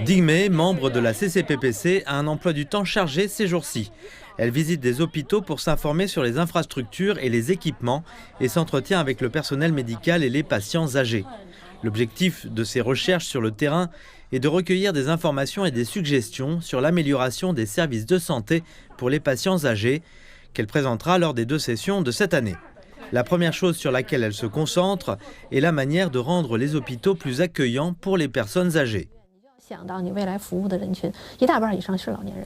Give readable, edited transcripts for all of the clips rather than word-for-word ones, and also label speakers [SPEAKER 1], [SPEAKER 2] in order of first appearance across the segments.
[SPEAKER 1] Dingmei, membre de la CCPPC, a un emploi du temps chargé ces jours-ci. Elle visite des hôpitaux pour s'informer sur les infrastructures et les équipements et s'entretient avec le personnel médical et les patients âgés. L'objectif de ces recherches sur le terrain est de recueillir des informations et des suggestions sur l'amélioration des services de santé pour les patients âgés qu'elle présentera lors des 2 sessions de cette année. La première chose sur laquelle elle se concentre est la manière de rendre les hôpitaux plus accueillants pour les personnes âgées.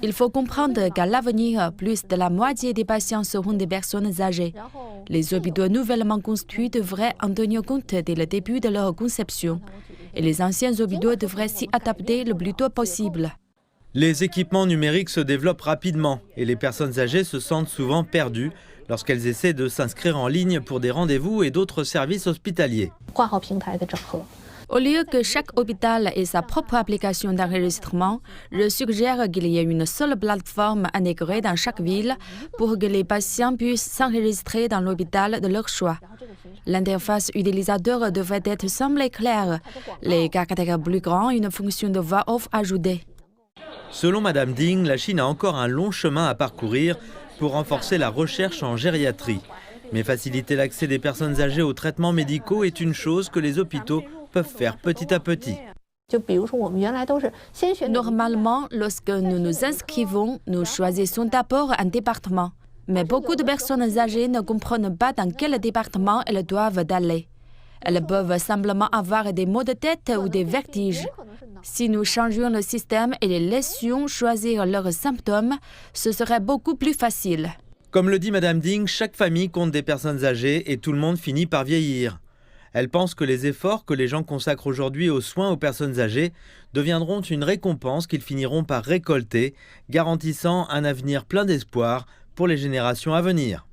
[SPEAKER 2] Il faut comprendre qu'à l'avenir, plus de la moitié des patients seront des personnes âgées. Les hôpitaux nouvellement construits devraient en tenir compte dès le début de leur conception. Et les anciens hôpitaux devraient s'y adapter le plus tôt possible.
[SPEAKER 1] Les équipements numériques se développent rapidement et les personnes âgées se sentent souvent perdues lorsqu'elles essaient de s'inscrire en ligne pour des rendez-vous et d'autres services hospitaliers.
[SPEAKER 2] Au lieu que chaque hôpital ait sa propre application d'enregistrement, je suggère qu'il y ait une seule plateforme intégrée dans chaque ville pour que les patients puissent s'enregistrer dans l'hôpital de leur choix. L'interface utilisateur devrait être simple et claire, les caractères plus grands, une fonction de voix off ajoutée.
[SPEAKER 1] Selon Madame Ding, la Chine a encore un long chemin à parcourir pour renforcer la recherche en gériatrie. Mais faciliter l'accès des personnes âgées aux traitements médicaux est une chose que les hôpitaux peuvent faire petit à petit.
[SPEAKER 2] Normalement, lorsque nous nous inscrivons, nous choisissons d'abord un département. Mais beaucoup de personnes âgées ne comprennent pas dans quel département elles doivent aller. Elles peuvent simplement avoir des maux de tête ou des vertiges. Si nous changions le système et les laissions choisir leurs symptômes, ce serait beaucoup plus facile.
[SPEAKER 1] Comme le dit Madame Ding, chaque famille compte des personnes âgées et tout le monde finit par vieillir. Elle pense que les efforts que les gens consacrent aujourd'hui aux soins aux personnes âgées deviendront une récompense qu'ils finiront par récolter, garantissant un avenir plein d'espoir pour les générations à venir.